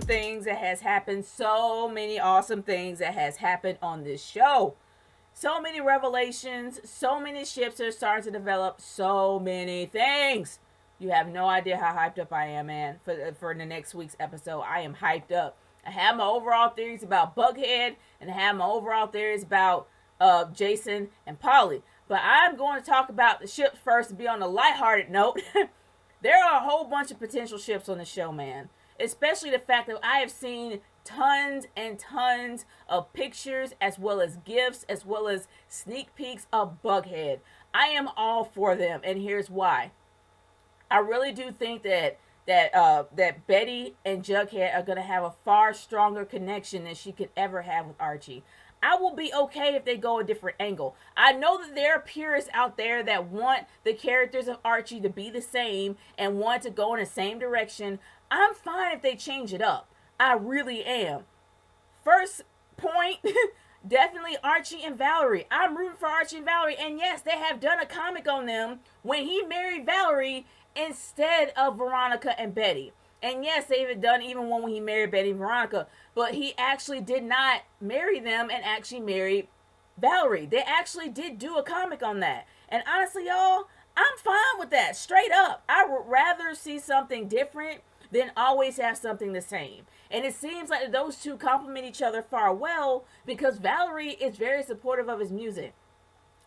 things that has happened. So many awesome things that has happened on this show. So many revelations. So many ships are starting to develop. So many things. You have no idea how hyped up I am, man. For the next week's episode, I am hyped up. I have my overall theories about Bughead, and I have my overall theories about Jason and Polly. But I'm going to talk about the ships first and be on a lighthearted note. There are a whole bunch of potential ships on the show, man. Especially the fact that I have seen tons and tons of pictures as well as gifs as well as sneak peeks of Bughead. I am all for them, and here's why. I really do think that Betty and Jughead are gonna have a far stronger connection than she could ever have with Archie. I will be okay if they go a different angle. I know that there are purists out there that want the characters of Archie to be the same and want to go in the same direction. I'm fine if they change it up. I really am. First point, definitely Archie and Valerie. I'm rooting for Archie and Valerie. And yes, they have done a comic on them when he married Valerie instead of Veronica and Betty. And yes, they've even done even one when he married Betty and Veronica. But he actually did not marry them and actually married Valerie. They actually did do a comic on that. And honestly, y'all, I'm fine with that. Straight up. I would rather see something different than always have something the same. And it seems like those two complement each other far well because Valerie is very supportive of his music.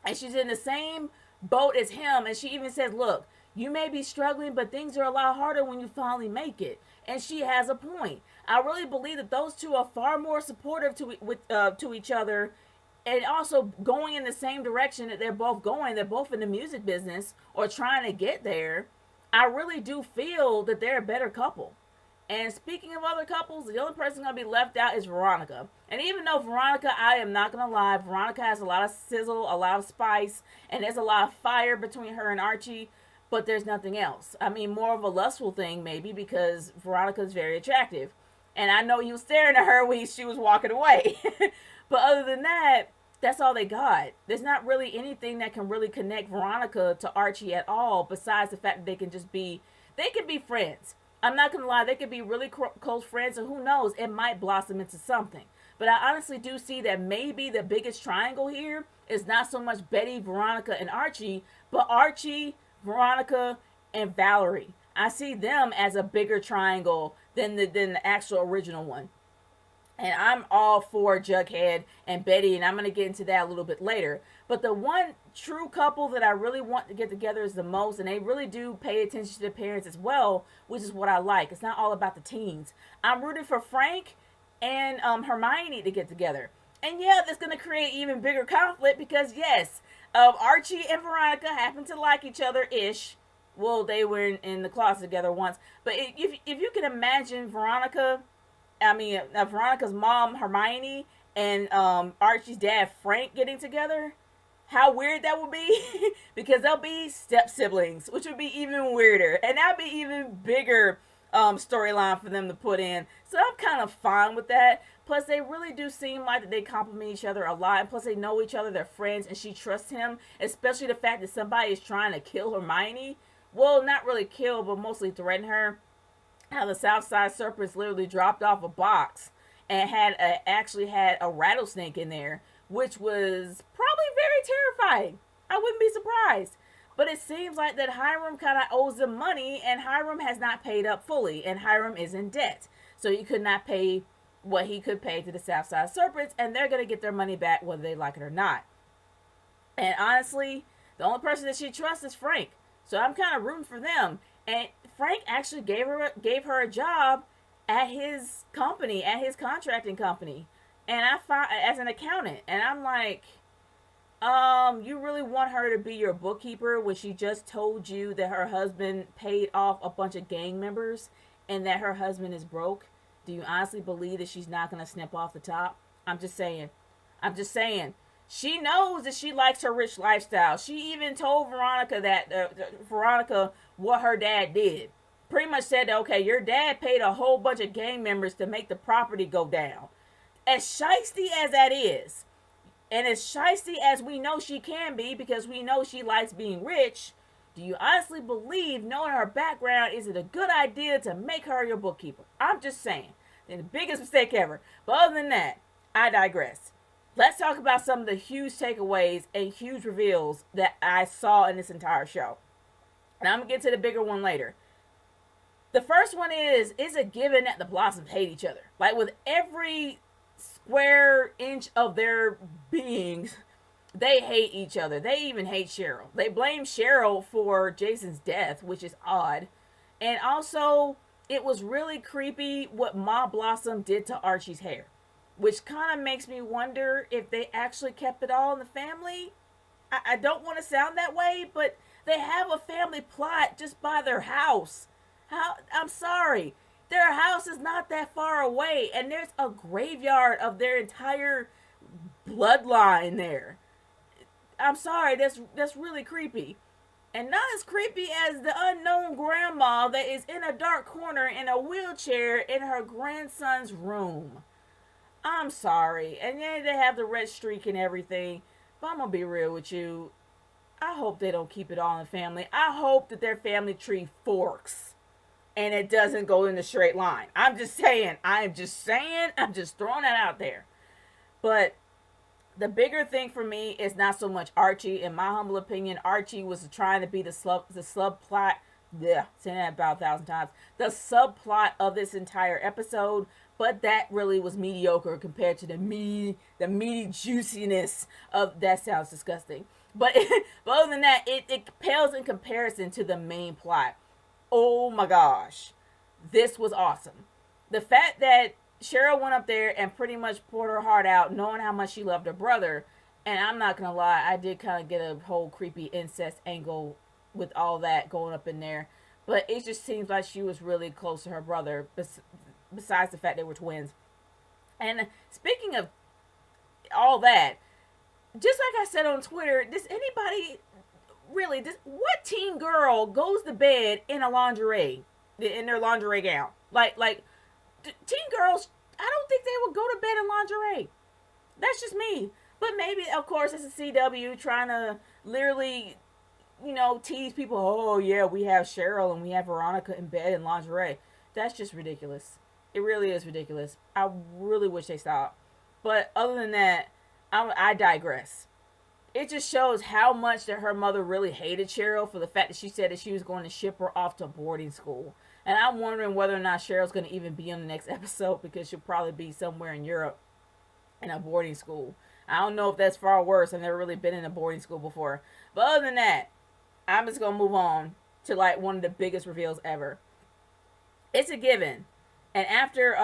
And she's in the same boat as him. And she even says, look, you may be struggling, but things are a lot harder when you finally make it. And she has a point. I really believe that those two are far more supportive to each other, and also going in the same direction that they're both going. They're both in the music business or trying to get there. I really do feel that they're a better couple. And speaking of other couples, the only person going to be left out is Veronica. And even though Veronica, I am not going to lie, Veronica has a lot of sizzle, a lot of spice, and there's a lot of fire between her and Archie. But there's nothing else. I mean, more of a lustful thing, maybe, because Veronica's very attractive. And I know he was staring at her when she was walking away. But other than that, that's all they got. There's not really anything that can really connect Veronica to Archie at all, besides the fact that they can be friends. I'm not going to lie, they could be really close friends, and who knows, it might blossom into something. But I honestly do see that maybe the biggest triangle here is not so much Betty, Veronica, and Archie, but Archie, Veronica, and Valerie. I see them as a bigger triangle than the actual original one. And I'm all for Jughead and Betty, and I'm going to get into that a little bit later. But the one true couple that I really want to get together is the most, and they really do pay attention to their parents as well, which is what I like. It's not all about the teens. I'm rooting for Frank and Hermione to get together. And yeah, that's going to create even bigger conflict because, yes, Archie and Veronica happen to like each other-ish. Well, they were in the closet together once. But if you can imagine Veronica's mom, Hermione, and Archie's dad, Frank, getting together, how weird that would be. Because they'll be step-siblings, which would be even weirder. And that would be even bigger storyline for them to put in. So I'm kind of fine with that. Plus, they really do seem like that they compliment each other a lot. And plus, they know each other. They're friends. And she trusts him. Especially the fact that somebody is trying to kill Hermione. Well, not really kill, but mostly threaten her. How the Southside Serpents literally dropped off a box and actually had a rattlesnake in there, which was probably very terrifying. I wouldn't be surprised. But it seems like that Hiram kind of owes them money, and Hiram has not paid up fully, and Hiram is in debt. So he could not pay what he could pay to the Southside Serpents, and they're going to get their money back whether they like it or not. And honestly, the only person that she trusts is Frank. So I'm kind of rooting for them. And Frank actually gave her a job at his company, at his contracting company, and I found as an accountant. And I'm like, you really want her to be your bookkeeper when she just told you that her husband paid off a bunch of gang members and that her husband is broke? Do you honestly believe that she's not going to snip off the top? I'm just saying. She knows that she likes her rich lifestyle. She even told Veronica what her dad did. Pretty much said, okay, your dad paid a whole bunch of gang members to make the property go down. As shiesty as that is, and as shiesty as we know she can be because we know she likes being rich, do you honestly believe, knowing her background, is it a good idea to make her your bookkeeper? I'm just saying. And the biggest mistake ever. But other than that, I digress. Let's talk about some of the huge takeaways and huge reveals that I saw in this entire show. And I'm going to get to the bigger one later. The first one is it given that the Blossoms hate each other? Like, with every square inch of their beings, they hate each other. They even hate Cheryl. They blame Cheryl for Jason's death, which is odd. And also, it was really creepy what Ma Blossom did to Archie's hair, which kind of makes me wonder if they actually kept it all in the family. I don't want to sound that way, but they have a family plot just by their house. I'm sorry. Their house is not that far away, and there's a graveyard of their entire bloodline there. I'm sorry, that's really creepy. And not as creepy as the unknown grandma that is in a dark corner in a wheelchair in her grandson's room. I'm sorry. And yeah, they have the red streak and everything. But I'm going to be real with you. I hope they don't keep it all in the family. I hope that their family tree forks and it doesn't go in a straight line. I'm just saying. I'm just throwing that out there. But the bigger thing for me is not so much Archie. In my humble opinion, Archie was trying to be the subplot. Yeah, saying that about 1,000 times. The subplot of this entire episode. But that really was mediocre compared to the meaty juiciness of, that sounds disgusting. But other than that, it pales in comparison to the main plot. Oh my gosh. This was awesome. The fact that Cheryl went up there and pretty much poured her heart out, knowing how much she loved her brother. And I'm not going to lie, I did kind of get a whole creepy incest angle with all that going up in there. But it just seems like she was really close to her brother, besides the fact they were twins. And speaking of all that, just like I said on Twitter, does anybody really, what teen girl goes to bed in a lingerie, in their lingerie gown? Like teen girls, I don't think they would go to bed in lingerie. That's just me. But maybe, of course, it's a CW trying to literally, tease people. Oh, yeah, we have Cheryl and we have Veronica in bed in lingerie. That's just ridiculous. It really is ridiculous. I really wish they stopped. But other than that, I digress. It just shows how much that her mother really hated Cheryl for the fact that she said that she was going to ship her off to boarding school. And I'm wondering whether or not Cheryl's going to even be on the next episode, because she'll probably be somewhere in Europe in a boarding school. I don't know if that's far worse. I've never really been in a boarding school before. But other than that, I'm just going to move on to like one of the biggest reveals ever. It's a given. And after,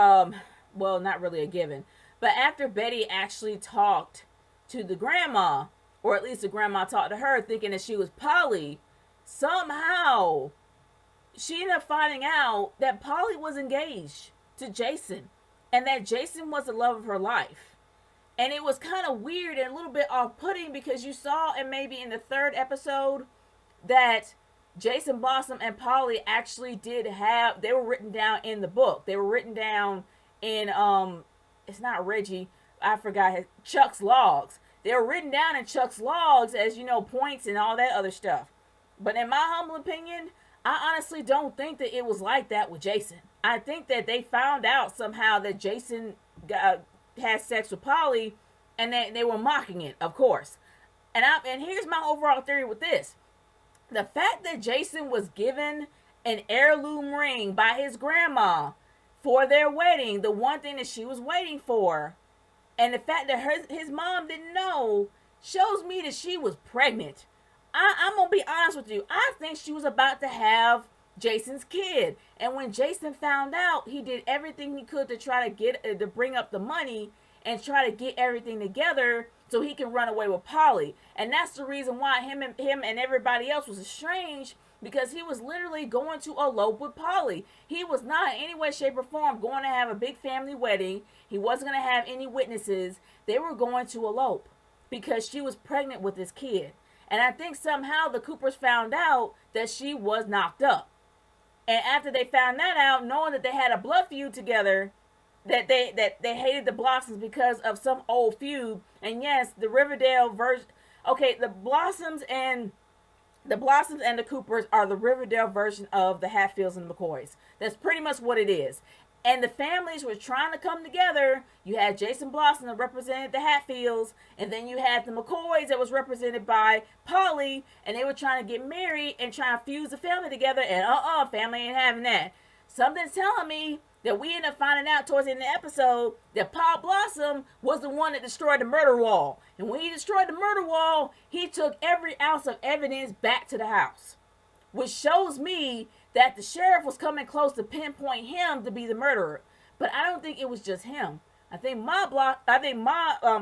well, not really a given, but after Betty actually talked to the grandma, or at least the grandma talked to her thinking that she was Polly, somehow she ended up finding out that Polly was engaged to Jason, and that Jason was the love of her life. And it was kind of weird and a little bit off-putting, because you saw, and maybe in the third episode, that Jason Blossom and Polly actually they were written down in the book. They were written down in, it's not Reggie, I forgot, Chuck's logs. They were written down in Chuck's logs as, points and all that other stuff. But in my humble opinion, I honestly don't think that it was like that with Jason. I think that they found out somehow that Jason had sex with Polly, and they were mocking it, of course. And here's my overall theory with this. The fact that Jason was given an heirloom ring by his grandma for their wedding, the one thing that she was waiting for, and the fact that his mom didn't know, shows me that she was pregnant. I'm going to be honest with you. I think she was about to have Jason's kid. And when Jason found out, he did everything he could to try to bring up the money and try to get everything together so he can run away with Polly. And that's the reason why him and everybody else was estranged, because he was literally going to elope with Polly. He was not in any way, shape, or form going to have a big family wedding. He wasn't going to have any witnesses. They were going to elope because she was pregnant with this kid. And I think somehow the Coopers found out that she was knocked up. And after they found that out, knowing that they had a blood feud together, that they hated the Blossoms because of some old feud. And yes, the Riverdale version. Okay, the Blossoms and the Coopers are the Riverdale version of the Hatfields and McCoys. That's pretty much what it is. And the families were trying to come together. You had Jason Blossom that represented the Hatfields, and then you had the McCoys that was represented by Polly, and they were trying to get married and trying to fuse the family together, and family ain't having that. Something's telling me that we end up finding out towards the end of the episode that Paul Blossom was the one that destroyed the murder wall. And when he destroyed the murder wall, he took every ounce of evidence back to the house, which shows me that the sheriff was coming close to pinpoint him to be the murderer. But I don't think it was just him. I think Ma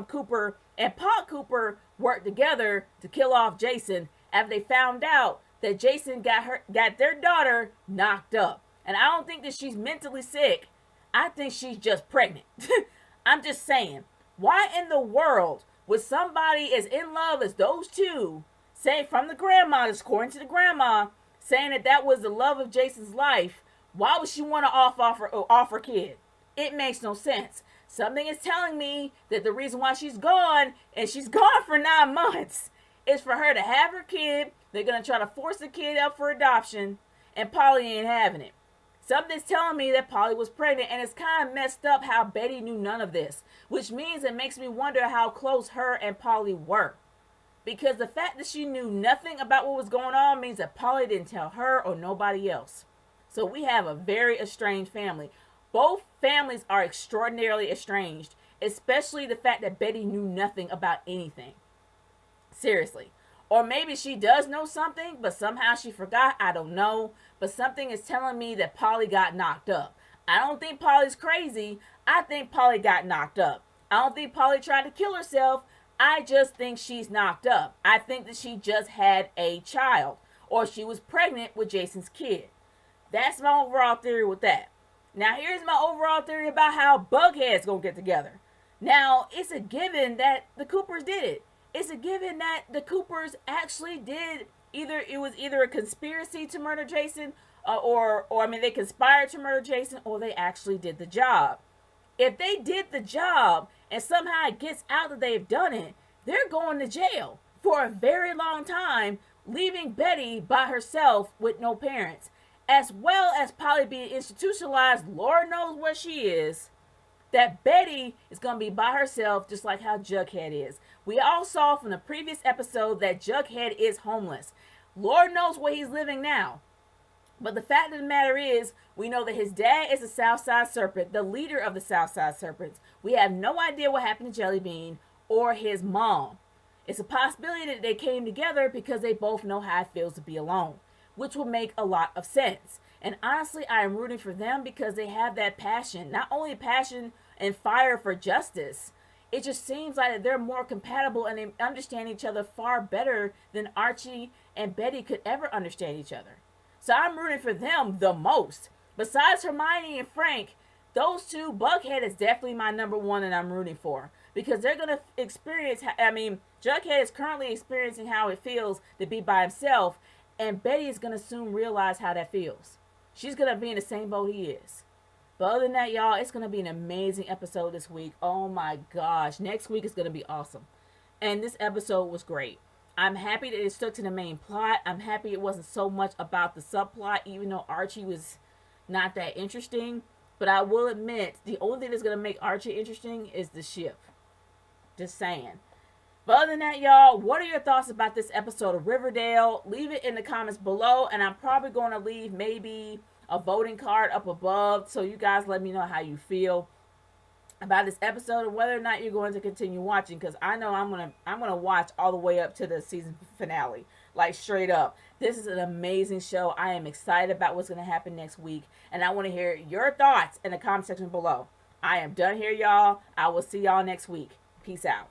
Cooper and Pa Cooper worked together to kill off Jason after they found out that Jason got their daughter knocked up. And I don't think that she's mentally sick. I think she's just pregnant. I'm just saying, why in the world would somebody as in love as those two say from the grandma, according to the grandma, saying that was the love of Jason's life, why would she want to off her kid? It makes no sense. Something is telling me that the reason why she's gone, and she's gone for 9 months, is for her to have her kid. They're going to try to force the kid up for adoption, and Polly ain't having it. Something's telling me that Polly was pregnant, and it's kind of messed up how Betty knew none of this, which means it makes me wonder how close her and Polly were. Because the fact that she knew nothing about what was going on means that Polly didn't tell her or nobody else. So we have a very estranged family. Both families are extraordinarily estranged, especially the fact that Betty knew nothing about anything. Seriously. Or maybe she does know something, but somehow she forgot. I don't know. But something is telling me that Polly got knocked up. I don't think Polly's crazy. I think Polly got knocked up. I don't think Polly tried to kill herself. I just think she's knocked up. I think that she just had a child, or she was pregnant with Jason's kid. That's my overall theory with that. Now, here's my overall theory about how Bughead's gonna get together. Now, it's a given that the Coopers did it. It's a given that the Coopers actually did it was either a conspiracy to murder Jason, or they conspired to murder Jason, or they actually did the job. If they did the job and somehow it gets out that they've done it, they're going to jail for a very long time, leaving Betty by herself with no parents, as well as Polly being institutionalized. Lord knows where she is. That Betty is going to be by herself, just like how Jughead is. We all saw from the previous episode that Jughead is homeless. Lord knows where he's living now. But the fact of the matter is, we know that his dad is the Southside Serpent, the leader of the Southside Serpents. We have no idea what happened to Jellybean or his mom. It's a possibility that they came together because they both know how it feels to be alone, which would make a lot of sense. And honestly, I am rooting for them because they have that passion. Not only passion and fire for justice, it just seems like they're more compatible and they understand each other far better than Archie and Betty could ever understand each other. So I'm rooting for them the most. Besides Hermione and Frank, those two, Bughead is definitely my number one that I'm rooting for. Because they're going to experience, Jughead is currently experiencing how it feels to be by himself. And Betty is going to soon realize how that feels. She's going to be in the same boat he is. But other than that, y'all, it's going to be an amazing episode this week. Oh my gosh. Next week is going to be awesome. And this episode was great. I'm happy that it stuck to the main plot. I'm happy it wasn't so much about the subplot, even though Archie was not that interesting. But I will admit, the only thing that's going to make Archie interesting is the ship. Just saying. But other than that, y'all, what are your thoughts about this episode of Riverdale? Leave it in the comments below, and I'm probably going to leave maybe a voting card up above, so you guys let me know how you feel about this episode and whether or not you're going to continue watching, because I know I'm gonna watch all the way up to the season finale, like straight up. This is an amazing show. I am excited about what's going to happen next week, and I want to hear your thoughts in the comment section below. I am done here, y'all. I will see y'all next week. Peace out.